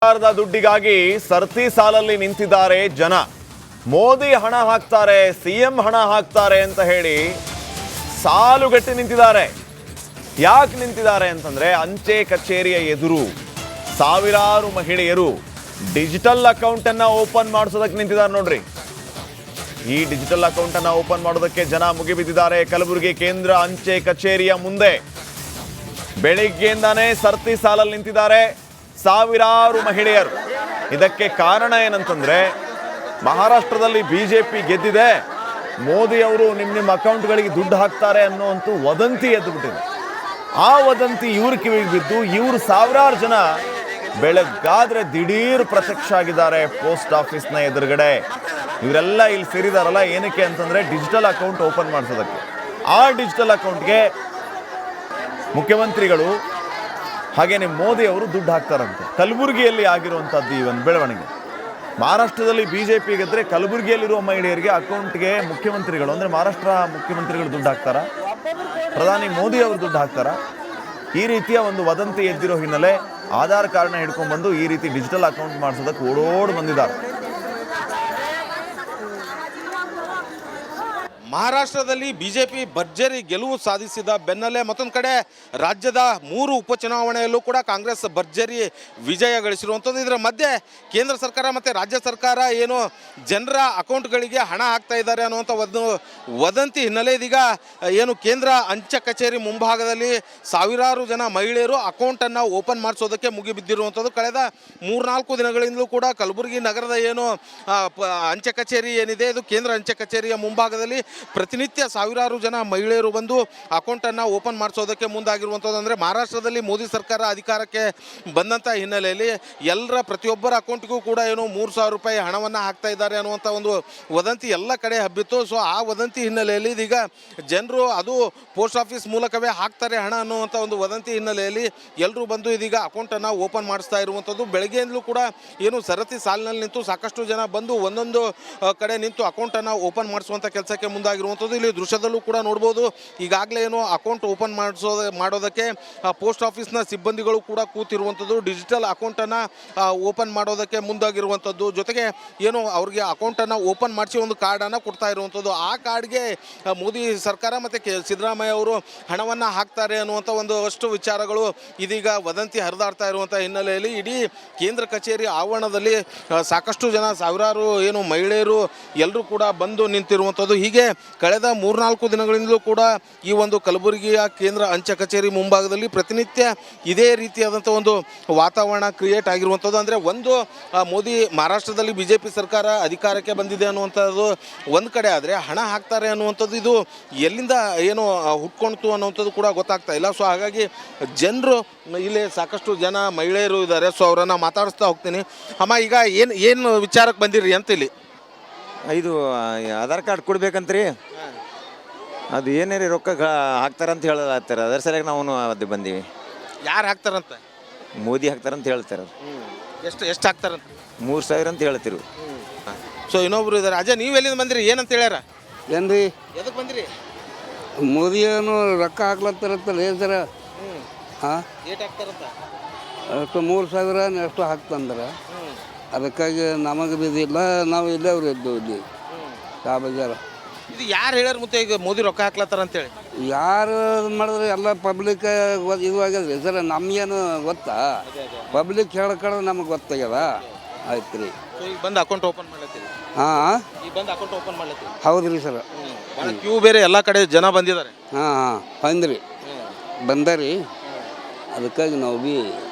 ಸರ್ಕಾರದ ದುಡ್ಡಿಗಾಗಿ ಸರ್ತಿ ಸಾಲಲ್ಲಿ ನಿಂತಿದ್ದಾರೆ ಜನ. ಮೋದಿ ಹಣ ಹಾಕ್ತಾರೆ, ಸಿಎಂ ಹಣ ಹಾಕ್ತಾರೆ ಅಂತ ಹೇಳಿ ಸಾಲುಗಟ್ಟಿ ನಿಂತಿದ್ದಾರೆ. ಯಾಕೆ ನಿಂತಿದ್ದಾರೆ ಅಂತಂದ್ರೆ ಅಂಚೆ ಕಚೇರಿಯ ಎದುರು ಸಾವಿರಾರು ಮಹಿಳೆಯರು ಡಿಜಿಟಲ್ ಅಕೌಂಟ್ ಅನ್ನ ಓಪನ್ ಮಾಡಿಸೋದಕ್ಕೆ ನಿಂತಿದ್ದಾರೆ ನೋಡ್ರಿ. ಈ ಡಿಜಿಟಲ್ ಅಕೌಂಟ್ ಅನ್ನ ಓಪನ್ ಮಾಡೋದಕ್ಕೆ ಜನ ಮುಗಿಬಿದ್ದಿದ್ದಾರೆ. ಕಲಬುರಗಿ ಕೇಂದ್ರ ಅಂಚೆ ಕಚೇರಿಯ ಮುಂದೆ ಬೆಳಿಗ್ಗೆಯಿಂದಾನೇ ಸರ್ತಿ ಸಾಲಲ್ಲಿ ನಿಂತಿದ್ದಾರೆ ಸಾವಿರಾರು ಮಹಿಳೆಯರು. ಇದಕ್ಕೆ ಕಾರಣ ಏನಂತಂದ್ರೆ ಮಹಾರಾಷ್ಟ್ರದಲ್ಲಿ ಬಿಜೆಪಿ ಗೆದ್ದಿದೆ, ಮೋದಿ ಅವರು ನಿಮ್ಮ ಅಕೌಂಟ್ಗಳಿಗೆ ದುಡ್ಡು ಹಾಕ್ತಾರೆ ಅನ್ನೋಂತೂ ವದಂತಿ ಎದ್ದುಬಿಟ್ಟಿದೆ. ಆ ವದಂತಿ ಇವ್ರ ಕಿವಿಗೆ ಬಿದ್ದು ಇವರು ಸಾವಿರಾರು ಜನ ಬೆಳಗ್ಗಾದ್ರೆ ದಿಢೀರ್ ಪ್ರತ್ಯಕ್ಷ ಆಗಿದ್ದಾರೆ ಪೋಸ್ಟ್ ಆಫೀಸ್ನ ಎದುರುಗಡೆ. ಇವರೆಲ್ಲ ಇಲ್ಲಿ ಸೇರಿದಾರಲ್ಲ ಏನಕ್ಕೆ ಅಂತಂದ್ರೆ ಡಿಜಿಟಲ್ ಅಕೌಂಟ್ ಓಪನ್ ಮಾಡಿಸೋದಕ್ಕೆ. ಆ ಡಿಜಿಟಲ್ ಅಕೌಂಟ್ಗೆ ಮುಖ್ಯಮಂತ್ರಿಗಳು ಹಾಗೇನೆ ಮೋದಿ ಅವರು ದುಡ್ಡು ಹಾಕ್ತಾರಂತೆ. ಕಲಬುರಗಿಯಲ್ಲಿ ಆಗಿರುವಂಥದ್ದು ಈ ಒಂದು ಬೆಳವಣಿಗೆ. ಮಹಾರಾಷ್ಟ್ರದಲ್ಲಿ ಬಿಜೆಪಿ ಗೆದ್ರೆ ಕಲಬುರಗಿಯಲ್ಲಿರುವ ಮಹಿಳೆಯರಿಗೆ ಅಕೌಂಟ್ಗೆ ಮುಖ್ಯಮಂತ್ರಿಗಳು ಅಂದರೆ ಮಹಾರಾಷ್ಟ್ರ ಮುಖ್ಯಮಂತ್ರಿಗಳು ದುಡ್ಡು ಹಾಕ್ತಾರ, ಪ್ರಧಾನಿ ಮೋದಿ ಅವರು ದುಡ್ಡು ಹಾಕ್ತಾರ. ಈ ರೀತಿಯ ಒಂದು ವದಂತಿ ಎದ್ದಿರೋ ಹಿನ್ನೆಲೆ ಆಧಾರ್ ಕಾರ್ಡ್ನ ಹಿಡ್ಕೊಂಡ್ಬಂದು ಈ ರೀತಿ ಡಿಜಿಟಲ್ ಅಕೌಂಟ್ ಮಾಡಿಸೋದಕ್ಕೆ ಓಡೋಡ್ ಬಂದಿದ್ದಾರೆ. ಮಹಾರಾಷ್ಟ್ರದಲ್ಲಿ ಬಿಜೆಪಿ ಭರ್ಜರಿ ಗೆಲುವು ಸಾಧಿಸಿದ ಬೆನ್ನಲ್ಲೇ ಮತ್ತೊಂದು ಕಡೆ ರಾಜ್ಯದ 3 ಉಪಚುನಾವಣೆಯಲ್ಲೂ ಕೂಡ ಕಾಂಗ್ರೆಸ್ ಭರ್ಜರಿ ವಿಜಯ ಗಳಿಸಿರುವಂಥದ್ದು. ಇದರ ಮಧ್ಯೆ ಕೇಂದ್ರ ಸರ್ಕಾರ ಮತ್ತು ರಾಜ್ಯ ಸರ್ಕಾರ ಏನು ಜನರ ಅಕೌಂಟ್ಗಳಿಗೆ ಹಣ ಹಾಕ್ತಾ ಇದ್ದಾರೆ ಅನ್ನುವಂಥ ಒಂದು ವದಂತಿ ಹಿನ್ನೆಲೆ ಇದೀಗ ಏನು ಕೇಂದ್ರ ಅಂಚೆ ಕಚೇರಿ ಮುಂಭಾಗದಲ್ಲಿ ಸಾವಿರಾರು ಜನ ಮಹಿಳೆಯರು ಅಕೌಂಟನ್ನು ಓಪನ್ ಮಾಡಿಸೋದಕ್ಕೆ ಮುಗಿಬಿದ್ದಿರುವಂಥದ್ದು. ಕಳೆದ 3-4 ದಿನಗಳಿಂದಲೂ ಕೂಡ ಕಲಬುರಗಿ ನಗರದ ಏನು ಅಂಚೆ ಕಚೇರಿ ಏನಿದೆ, ಇದು ಕೇಂದ್ರ ಅಂಚೆ ಕಚೇರಿಯ ಮುಂಭಾಗದಲ್ಲಿ ಪ್ರತಿನಿತ್ಯ ಸಾವಿರಾರು ಜನ ಮಹಿಳೆಯರು ಬಂದು ಅಕೌಂಟನ್ನು ಓಪನ್ ಮಾಡಿಸೋದಕ್ಕೆ ಮುಂದಾಗಿರುವಂಥದ್ದು. ಅಂದರೆ ಮಹಾರಾಷ್ಟ್ರದಲ್ಲಿ ಮೋದಿ ಸರ್ಕಾರ ಅಧಿಕಾರಕ್ಕೆ ಬಂದಂಥ ಹಿನ್ನೆಲೆಯಲ್ಲಿ ಎಲ್ಲರ ಪ್ರತಿಯೊಬ್ಬರ ಅಕೌಂಟ್ಗೂ ಕೂಡ ಏನು 3,000 ರೂಪಾಯಿ ಹಣವನ್ನು ಹಾಕ್ತಾ ಇದ್ದಾರೆ ಅನ್ನುವಂಥ ಒಂದು ವದಂತಿ ಎಲ್ಲ ಕಡೆ ಹಬ್ಬಿತ್ತು. ಸೊ ಆ ವದಂತಿ ಹಿನ್ನೆಲೆಯಲ್ಲಿ ಇದೀಗ ಜನರು ಅದು ಪೋಸ್ಟ್ ಆಫೀಸ್ ಮೂಲಕವೇ ಹಾಕ್ತಾರೆ ಹಣ ಅನ್ನುವಂಥ ಒಂದು ವದಂತಿ ಹಿನ್ನೆಲೆಯಲ್ಲಿ ಎಲ್ಲರೂ ಬಂದು ಇದೀಗ ಅಕೌಂಟನ್ನು ಓಪನ್ ಮಾಡಿಸ್ತಾ ಇರುವಂಥದ್ದು. ಬೆಳಗ್ಗೆಯಿಂದಲೂ ಕೂಡ ಏನು ಸರತಿ ಸಾಲಿನಲ್ಲಿ ನಿಂತು ಸಾಕಷ್ಟು ಜನ ಬಂದು ಒಂದೊಂದು ಕಡೆ ನಿಂತು ಅಕೌಂಟನ್ನು ಓಪನ್ ಮಾಡಿಸುವಂಥ ಕೆಲಸಕ್ಕೆ ಮುಂದಾಗಿರುವಂಥದ್ದು. ಇಲ್ಲಿ ದೃಶ್ಯದಲ್ಲೂ ಕೂಡ ನೋಡ್ಬೋದು, ಈಗಾಗಲೇ ಏನು ಅಕೌಂಟ್ ಓಪನ್ ಮಾಡೋದಕ್ಕೆ ಪೋಸ್ಟ್ ಆಫೀಸ್ನ ಸಿಬ್ಬಂದಿಗಳು ಕೂಡ ಕೂತಿರುವಂಥದ್ದು. ಡಿಜಿಟಲ್ ಅಕೌಂಟನ್ನು ಓಪನ್ ಮಾಡೋದಕ್ಕೆ ಮುಂದಾಗಿರುವಂಥದ್ದು. ಜೊತೆಗೆ ಏನು ಅವ್ರಿಗೆ ಅಕೌಂಟನ್ನು ಓಪನ್ ಮಾಡಿಸಿ ಒಂದು ಕಾರ್ಡನ್ನು ಕೊಡ್ತಾ ಇರುವಂಥದ್ದು. ಆ ಕಾರ್ಡ್ಗೆ ಮೋದಿ ಸರ್ಕಾರ ಮತ್ತು ಸಿದ್ದರಾಮಯ್ಯ ಅವರು ಹಣವನ್ನು ಹಾಕ್ತಾರೆ ಅನ್ನುವಂಥ ಒಂದಷ್ಟು ವಿಚಾರಗಳು ಇದೀಗ ವದಂತಿ ಹರಿದಾಡ್ತಾ ಇರುವಂಥ ಹಿನ್ನೆಲೆಯಲ್ಲಿ ಇಡೀ ಕೇಂದ್ರ ಕಚೇರಿ ಆವರಣದಲ್ಲಿ ಸಾಕಷ್ಟು ಜನ ಸಾವಿರಾರು ಏನು ಮಹಿಳೆಯರು ಎಲ್ಲರೂ ಕೂಡ ಬಂದು ನಿಂತಿರುವಂಥದ್ದು. ಹೀಗೆ ಕಳೆದ 3-4 ದಿನಗಳಿಂದಲೂ ಕೂಡ ಈ ಒಂದು ಕಲಬುರಗಿಯ ಕೇಂದ್ರ ಅಂಚೆ ಕಚೇರಿ ಮುಂಭಾಗದಲ್ಲಿ ಪ್ರತಿನಿತ್ಯ ಇದೇ ರೀತಿಯಾದಂಥ ಒಂದು ವಾತಾವರಣ ಕ್ರಿಯೇಟ್ ಆಗಿರುವಂಥದ್ದು. ಅಂದರೆ ಒಂದು ಮೋದಿ ಮಹಾರಾಷ್ಟ್ರದಲ್ಲಿ ಬಿಜೆಪಿ ಸರ್ಕಾರ ಅಧಿಕಾರಕ್ಕೆ ಬಂದಿದೆ ಅನ್ನುವಂಥದ್ದು ಒಂದು ಕಡೆ ಆದರೆ, ಹಣ ಹಾಕ್ತಾರೆ ಅನ್ನುವಂಥದ್ದು ಇದು ಎಲ್ಲಿಂದ ಏನು ಹುಟ್ಕೊಳ್ತು ಅನ್ನುವಂಥದ್ದು ಕೂಡ ಗೊತ್ತಾಗ್ತಾ ಇಲ್ಲ. ಸೊ ಹಾಗಾಗಿ ಜನರು ಇಲ್ಲಿ ಸಾಕಷ್ಟು ಜನ ಮಹಿಳೆಯರು ಇದ್ದಾರೆ. ಸೊ ಅವರನ್ನು ಮಾತಾಡಿಸ್ತಾ ಹೋಗ್ತೀನಿ. ಅಮ್ಮ, ಈಗ ಏನು ವಿಚಾರಕ್ಕೆ ಬಂದಿರಿ ಅಂತ ಇಲ್ಲಿ? ಇದು ಆಧಾರ್ ಕಾರ್ಡ್ ಕೊಡ್ಬೇಕಂತ್ರಿ, ಅದು ಏನೇರಿ ರೊಕ್ಕ ಹಾಕ್ತಾರಂತ ಹೇಳತ್ತಾರೆ. ಅದರ ಸಲುವಾಗಿ ನಾವು ಅದು ಬಂದೀವಿ. ಯಾರು ಹಾಕ್ತಾರಂತ? ಮೋದಿ ಹಾಕ್ತಾರಂತ ಹೇಳ್ತಾರೆ. ಎಷ್ಟು ಹಾಕ್ತಾರಂತ? 3,000 ಅಂತ ಹೇಳ್ತಿರು. ಸೊ ಇನ್ನೊಬ್ರು ಇದ್ದಾರೆ. ಅಜಯ್, ನೀವು ಎಲ್ಲಿಂದ ಬಂದಿರಿ? ಏನಂತ ಹೇಳ್ಯಾರ? ಏನ್ರಿ ಎದಕ್ಕೆ ಬಂದಿರಿ? ಮೋದಿ ಏನು ರೊಕ್ಕ ಹಾಕ್ಲತ್ತಾರತ್ತಲ್ಲ ಏನು ಸರ? ಹಾಂ, ಏಟ್ ಹಾಕ್ತಾರಂತ? ಅಷ್ಟು 3,000 ಎಷ್ಟು ಹಾಕ್ತಂದ್ರೆ ಅದಕ್ಕಾಗಿ ನಮಗೆ ಬಿದ್ದಿಲ್ಲ, ನಾವು ಇಲ್ಲೇ ಅವ್ರು ಇದ್ದು ಇಲ್ಲಿ ಆ ಬಜಾರ. ಇದು ಯಾರು ಹೇಳ್ಯಾರ ಮತ್ತೆ ಈಗ ಮೋದಿ ರೊಕ್ಕ ಹಾಕ್ಲತ್ತಾರ ಅಂತೇಳಿ? ಯಾರು ಮಾಡಿದ್ರೆ ಎಲ್ಲ ಪಬ್ಲಿಕ್ ಇದು ಆಗ್ಯದ್ರಿ ಸರ. ನಮಗೇನು ಗೊತ್ತಾ? ಪಬ್ಲಿಕ್ ಹೇಳ್ಕಡೆ ನಮಗೆ ಗೊತ್ತಾಗ್ಯದ. ಆಯ್ತು ರೀ. ಸೊ ಈಗ ಬಂದು ಅಕೌಂಟ್ ಓಪನ್ ಮಾಡ್ಲತ್ತೀವಿ. ಹಾಂ, ಈಗ ಬಂದು ಅಕೌಂಟ್ ಓಪನ್ ಮಾಡ್ಲತ್ತೀವಿ. ಹೌದು ರೀ ಸರ. ಕ್ಯೂ ಬೇರೆ ಎಲ್ಲ ಕಡೆ ಜನ ಬಂದಿದ್ದಾರೆ. ಹಾಂ ಬಂದ್ರಿ ಬಂದರಿ. ಅದಕ್ಕಾಗಿ ನಾವು ಬಿ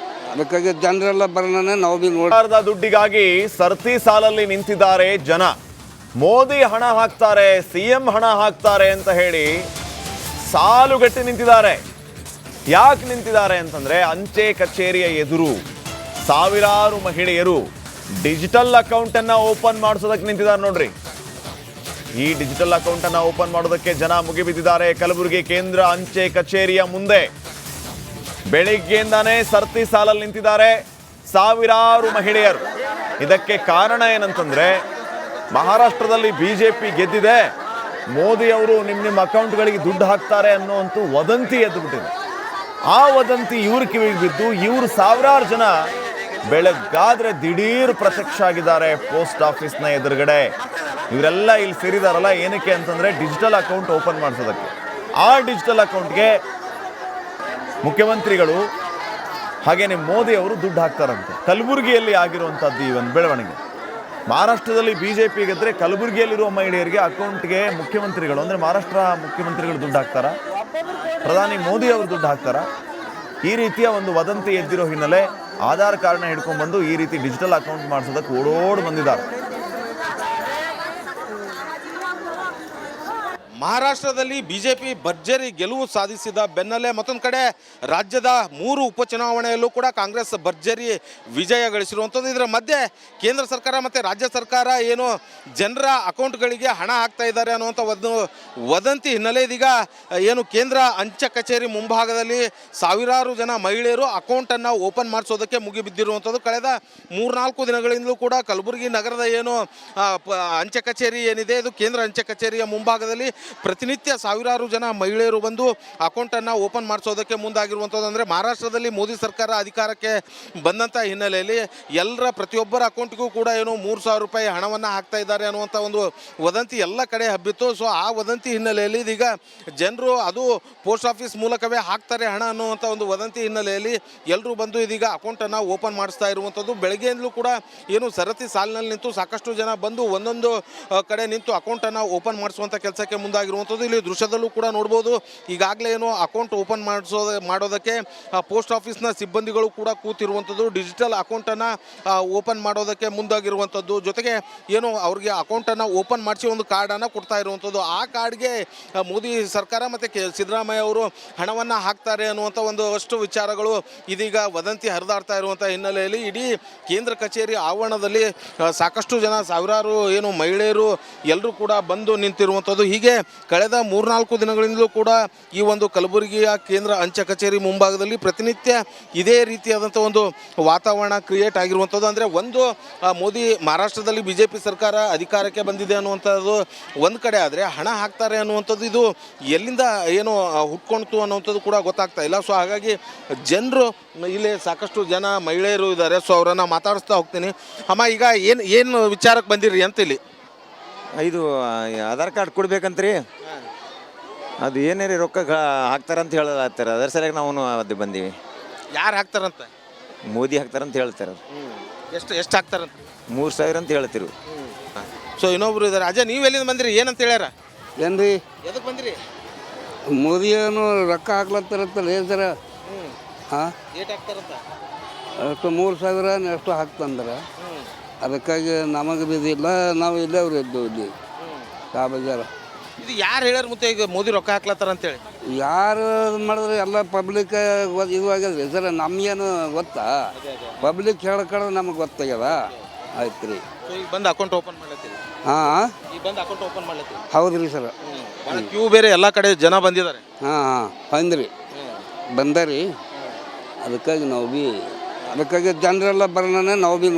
ಅದಕ್ಕಾಗಿ ಜನರೆಲ್ಲ ಬರೋಣ ನಾವು ಬಿ ನೋಡಿ. ಸರ್ಕಾರದ ದುಡ್ಡಿಗಾಗಿ ಸರ್ತಿ ಸಾಲಲ್ಲಿ ನಿಂತಿದ್ದಾರೆ ಜನ. ಮೋದಿ ಹಣ ಹಾಕ್ತಾರೆ, ಸಿಎಂ ಹಣ ಹಾಕ್ತಾರೆ ಅಂತ ಹೇಳಿ ಸಾಲುಗಟ್ಟಿ ನಿಂತಿದ್ದಾರೆ. ಯಾಕೆ ನಿಂತಿದ್ದಾರೆ ಅಂತಂದ್ರೆ ಅಂಚೆ ಕಚೇರಿಯ ಎದುರು ಸಾವಿರಾರು ಮಹಿಳೆಯರು ಡಿಜಿಟಲ್ ಅಕೌಂಟ್ ಅನ್ನ ಓಪನ್ ಮಾಡಿಸೋದಕ್ಕೆ ನಿಂತಿದ್ದಾರೆ ನೋಡ್ರಿ. ಈ ಡಿಜಿಟಲ್ ಅಕೌಂಟ್ ಅನ್ನ ಓಪನ್ ಮಾಡೋದಕ್ಕೆ ಜನ ಮುಗಿಬಿದ್ದಿದ್ದಾರೆ. ಕಲಬುರಗಿ ಕೇಂದ್ರ ಅಂಚೆ ಕಚೇರಿಯ ಮುಂದೆ ಬೆಳಿಗ್ಗೆಯಿಂದಾನೇ ಸರ್ತಿ ಸಾಲಲ್ಲಿ ನಿಂತಿದ್ದಾರೆ ಸಾವಿರಾರು ಮಹಿಳೆಯರು. ಇದಕ್ಕೆ ಕಾರಣ ಏನಂತಂದ್ರೆ ಮಹಾರಾಷ್ಟ್ರದಲ್ಲಿ ಬಿಜೆಪಿ ಗೆದ್ದಿದೆ, ಮೋದಿ ಅವರು ನಿಮ್ಮ ಅಕೌಂಟ್ಗಳಿಗೆ ದುಡ್ಡು ಹಾಕ್ತಾರೆ ಅನ್ನೋಂತೂ ವದಂತಿ ಎದ್ದುಬಿಟ್ಟಿದೆ. ಆ ವದಂತಿ ಇವ್ರ ಕಿವಿಗೆ ಬಿದ್ದು ಇವರು ಸಾವಿರಾರು ಜನ ಬೆಳಗ್ಗಾದ್ರೆ ದಿಢೀರ್ ಪ್ರತ್ಯಕ್ಷ ಆಗಿದ್ದಾರೆ ಪೋಸ್ಟ್ ಆಫೀಸ್ನ ಎದುರುಗಡೆ. ಇವರೆಲ್ಲ ಇಲ್ಲಿ ಸೇರಿದಾರಲ್ಲ ಏನಕ್ಕೆ ಅಂತಂದ್ರೆ ಡಿಜಿಟಲ್ ಅಕೌಂಟ್ ಓಪನ್ ಮಾಡಿಸೋದಕ್ಕೆ. ಆ ಡಿಜಿಟಲ್ ಅಕೌಂಟ್ಗೆ ಮುಖ್ಯಮಂತ್ರಿಗಳು ಹಾಗೇನೆ ಮೋದಿ ಅವರು ದುಡ್ಡು ಹಾಕ್ತಾರಂತೆ. ಕಲಬುರಗಿಯಲ್ಲಿ ಆಗಿರುವಂಥದ್ದು ಈ ಒಂದು ಬೆಳವಣಿಗೆ. ಮಹಾರಾಷ್ಟ್ರದಲ್ಲಿ ಬಿಜೆಪಿ ಗೆದ್ರೆ ಕಲಬುರಗಿಯಲ್ಲಿರುವ ಮಹಿಳೆಯರಿಗೆ ಅಕೌಂಟ್ಗೆ ಮುಖ್ಯಮಂತ್ರಿಗಳು ಅಂದರೆ ಮಹಾರಾಷ್ಟ್ರ ಮುಖ್ಯಮಂತ್ರಿಗಳು ದುಡ್ಡು ಹಾಕ್ತಾರಾ, ಪ್ರಧಾನಿ ಮೋದಿ ಅವರು ದುಡ್ಡು ಹಾಕ್ತಾರಾ? ಈ ರೀತಿಯ ಒಂದು ವದಂತಿ ಎದ್ದಿರೋ ಹಿನ್ನೆಲೆ ಆಧಾರ್ ಕಾರ್ಡ್ನ ಹಿಡ್ಕೊಂಡ್ಬಂದು ಈ ರೀತಿ ಡಿಜಿಟಲ್ ಅಕೌಂಟ್ ಮಾಡಿಸೋದಕ್ಕೆ ಓಡೋಡ್ ಬಂದಿದ್ದಾರೆ. ಮಹಾರಾಷ್ಟ್ರದಲ್ಲಿ ಬಿಜೆಪಿ ಭರ್ಜರಿ ಗೆಲುವು ಸಾಧಿಸಿದ ಬೆನ್ನಲ್ಲೇ ಮತ್ತೊಂದು ಕಡೆ ರಾಜ್ಯದ 3 ಉಪಚುನಾವಣೆಯಲ್ಲೂ ಕೂಡ ಕಾಂಗ್ರೆಸ್ ಭರ್ಜರಿ ವಿಜಯ ಗಳಿಸಿರುವಂಥದ್ದು. ಇದರ ಮಧ್ಯೆ ಕೇಂದ್ರ ಸರ್ಕಾರ ಮತ್ತು ರಾಜ್ಯ ಸರ್ಕಾರ ಏನು ಜನರ ಅಕೌಂಟ್ಗಳಿಗೆ ಹಣ ಹಾಕ್ತಾ ಇದ್ದಾರೆ ಅನ್ನುವಂಥ ಒಂದು ವದಂತಿ ಹಿನ್ನೆಲೆ ಇದೀಗ ಏನು ಕೇಂದ್ರ ಅಂಚೆ ಕಚೇರಿ ಮುಂಭಾಗದಲ್ಲಿ ಸಾವಿರಾರು ಜನ ಮಹಿಳೆಯರು ಅಕೌಂಟನ್ನು ಓಪನ್ ಮಾಡಿಸೋದಕ್ಕೆ ಮುಗಿಬಿದ್ದಿರುವಂಥದ್ದು. ಕಳೆದ 3-4 ದಿನಗಳಿಂದಲೂ ಕೂಡ ಕಲಬುರಗಿ ನಗರದ ಏನು ಅಂಚೆ ಕಚೇರಿ ಏನಿದೆ, ಇದು ಕೇಂದ್ರ ಅಂಚೆ ಕಚೇರಿಯ ಮುಂಭಾಗದಲ್ಲಿ ಪ್ರತಿನಿತ್ಯ ಸಾವಿರಾರು ಜನ ಮಹಿಳೆಯರು ಬಂದು ಅಕೌಂಟನ್ನು ಓಪನ್ ಮಾಡಿಸೋದಕ್ಕೆ ಮುಂದಾಗಿರುವಂಥದ್ದು. ಅಂದರೆ ಮಹಾರಾಷ್ಟ್ರದಲ್ಲಿ ಮೋದಿ ಸರ್ಕಾರ ಅಧಿಕಾರಕ್ಕೆ ಬಂದಂಥ ಹಿನ್ನೆಲೆಯಲ್ಲಿ ಎಲ್ಲರ ಪ್ರತಿಯೊಬ್ಬರ ಅಕೌಂಟ್ಗೂ ಕೂಡ ಏನು 3,000 ರೂಪಾಯಿ ಹಣವನ್ನು ಹಾಕ್ತಾ ಇದ್ದಾರೆ ಅನ್ನುವಂಥ ಒಂದು ವದಂತಿ ಎಲ್ಲ ಕಡೆ ಹಬ್ಬಿತ್ತು. ಸೊ ಆ ವದಂತಿ ಹಿನ್ನೆಲೆಯಲ್ಲಿ ಇದೀಗ ಜನರು ಅದು ಪೋಸ್ಟ್ ಆಫೀಸ್ ಮೂಲಕವೇ ಹಾಕ್ತಾರೆ ಹಣ ಅನ್ನುವಂಥ ಒಂದು ವದಂತಿ ಹಿನ್ನೆಲೆಯಲ್ಲಿ ಎಲ್ಲರೂ ಬಂದು ಇದೀಗ ಅಕೌಂಟನ್ನು ಓಪನ್ ಮಾಡಿಸ್ತಾ ಇರುವಂಥದ್ದು. ಬೆಳಗ್ಗೆಯಿಂದಲೂ ಕೂಡ ಏನು ಸರತಿ ಸಾಲಿನಲ್ಲಿ ನಿಂತು ಸಾಕಷ್ಟು ಜನ ಬಂದು ಒಂದೊಂದು ಕಡೆ ನಿಂತು ಅಕೌಂಟನ್ನು ಓಪನ್ ಮಾಡಿಸುವಂಥ ಕೆಲಸಕ್ಕೆ ಮುಂದಾಗಿರುವಂಥದ್ದು. ಇಲ್ಲಿ ದೃಶ್ಯದಲ್ಲೂ ಕೂಡ ನೋಡ್ಬೋದು, ಈಗಾಗಲೇ ಏನು ಅಕೌಂಟ್ ಓಪನ್ ಮಾಡೋದಕ್ಕೆ ಪೋಸ್ಟ್ ಆಫೀಸ್ನ ಸಿಬ್ಬಂದಿಗಳು ಕೂಡ ಕೂತಿರುವಂಥದ್ದು, ಡಿಜಿಟಲ್ ಅಕೌಂಟನ್ನು ಓಪನ್ ಮಾಡೋದಕ್ಕೆ ಮುಂದಾಗಿರುವಂಥದ್ದು. ಜೊತೆಗೆ ಏನು ಅವ್ರಿಗೆ ಅಕೌಂಟನ್ನು ಓಪನ್ ಮಾಡಿಸಿ ಒಂದು ಕಾರ್ಡನ್ನು ಕೊಡ್ತಾ ಇರುವಂಥದ್ದು. ಆ ಕಾರ್ಡ್ಗೆ ಮೋದಿ ಸರ್ಕಾರ ಮತ್ತು ಸಿದ್ದರಾಮಯ್ಯ ಅವರು ಹಣವನ್ನು ಹಾಕ್ತಾರೆ ಅನ್ನುವಂಥ ಒಂದಷ್ಟು ವಿಚಾರಗಳು ಇದೀಗ ವದಂತಿ ಹರಿದಾಡ್ತಾ ಇರುವಂಥ ಹಿನ್ನೆಲೆಯಲ್ಲಿ ಇಡೀ ಕೇಂದ್ರ ಕಚೇರಿ ಆವರಣದಲ್ಲಿ ಸಾಕಷ್ಟು ಜನ ಸಾವಿರಾರು ಏನು ಮಹಿಳೆಯರು ಎಲ್ಲರೂ ಕೂಡ ಬಂದು ನಿಂತಿರುವಂಥದ್ದು. ಹೀಗೆ ಕಳೆದ 3-4 ದಿನಗಳಿಂದಲೂ ಕೂಡ ಈ ಒಂದು ಕಲಬುರಗಿಯ ಕೇಂದ್ರ ಅಂಚೆ ಕಚೇರಿ ಮುಂಭಾಗದಲ್ಲಿ ಪ್ರತಿನಿತ್ಯ ಇದೇ ರೀತಿಯಾದಂಥ ಒಂದು ವಾತಾವರಣ ಕ್ರಿಯೇಟ್ ಆಗಿರುವಂಥದ್ದು. ಅಂದರೆ ಒಂದು ಮೋದಿ ಮಹಾರಾಷ್ಟ್ರದಲ್ಲಿ ಬಿಜೆಪಿ ಸರ್ಕಾರ ಅಧಿಕಾರಕ್ಕೆ ಬಂದಿದೆ ಅನ್ನುವಂಥದ್ದು ಒಂದು ಕಡೆ ಆದರೆ, ಹಣ ಹಾಕ್ತಾರೆ ಅನ್ನುವಂಥದ್ದು ಇದು ಎಲ್ಲಿಂದ ಏನು ಹುಟ್ಕೊಳ್ತು ಅನ್ನುವಂಥದ್ದು ಕೂಡ ಗೊತ್ತಾಗ್ತಾ ಇಲ್ಲ. ಸೊ ಹಾಗಾಗಿ ಜನರು ಇಲ್ಲಿ ಸಾಕಷ್ಟು ಜನ ಮಹಿಳೆಯರು ಇದ್ದಾರೆ. ಸೊ ಅವರನ್ನು ಮಾತಾಡಿಸ್ತಾ ಹೋಗ್ತೀನಿ. ಅಮ್ಮ, ಈಗ ಏನು ವಿಚಾರಕ್ಕೆ ಬಂದಿರಿ ಅಂತ ಇಲ್ಲಿ? ಇದು ಆಧಾರ್ ಕಾರ್ಡ್ ಕೊಡ್ಬೇಕಂತ್ರಿ, ಅದು ಏನೇರಿ ರೊಕ್ಕ ಹಾಕ್ತಾರಂತ ಹೇಳತ್ತಾರೆ. ಅದರ ಸಲುವಾಗಿ ನಾವು ಅದು ಬಂದೀವಿ. ಯಾರು ಹಾಕ್ತಾರಂತ? ಮೋದಿ ಹಾಕ್ತಾರಂತ ಹೇಳ್ತಾರೆ. ಎಷ್ಟು ಹಾಕ್ತಾರಂತ? 3,000 ಅಂತ ಹೇಳ್ತಿರು. ಸೊ ಇನ್ನೊಬ್ರು ಇದ್ದಾರೆ. ಅಜಯ್, ನೀವು ಎಲ್ಲಿಂದ ಬಂದಿರಿ? ಏನಂತ ಹೇಳ್ಯಾರ? ಏನ್ರಿ ಎದಕ್ಕೆ ಬಂದಿರಿ? ಮೋದಿ ಏನು ರೊಕ್ಕ ಹಾಕ್ಲತ್ತಾರತ್ತಲ್ಲ ಏನು ಸರ? ಹಾಂ, ಏಟ್ ಹಾಕ್ತಾರಂತ? ಅಷ್ಟು 3,000 ಎಷ್ಟು ಹಾಕ್ತಂದ್ರೆ ಅದಕ್ಕಾಗಿ ನಮಗೆ ಬಿದ್ದಿಲ್ಲ, ನಾವು ಇಲ್ಲೇ ಅವ್ರು ಇದ್ದು ಇಲ್ಲಿ ಆ ಬಜಾರ. ಇದು ಯಾರು ಹೇಳ್ಯಾರ ಮತ್ತೆ ಈಗ ಮೋದಿ ರೊಕ್ಕ ಹಾಕ್ಲತ್ತಾರ ಅಂತೇಳಿ? ಯಾರು ಮಾಡಿದ್ರೆ ಎಲ್ಲ ಪಬ್ಲಿಕ್ ಇದು ಆಗ್ಯದ್ರಿ ಸರ್. ನಮಗೇನು ಗೊತ್ತಾ? ಪಬ್ಲಿಕ್ ಹೇಳ್ಕಡೆ ನಮಗೆ ಗೊತ್ತಾಗ್ಯದ. ಆಯ್ತು ರೀ. ಸೊ ಈಗ ಬಂದು ಅಕೌಂಟ್ ಓಪನ್ ಮಾಡ್ಲತ್ತೀವಿ. ಹಾಂ, ಈಗ ಬಂದು ಅಕೌಂಟ್ ಓಪನ್ ಮಾಡ್ಲತ್ತೀವಿ. ಹೌದು ರೀ ಸರ್. ಕ್ಯೂ ಬೇರೆ ಎಲ್ಲ ಕಡೆ ಜನ ಬಂದಿದ್ದಾರೆ. ಹಾಂ ಬಂದ್ರಿ, ಬಂದಾರಿ. ಅದಕ್ಕಾಗಿ ನಾವು ಭೀ ಜನರೆಲ್ಲ ಬರೋಣ ನಾವು ಭೀ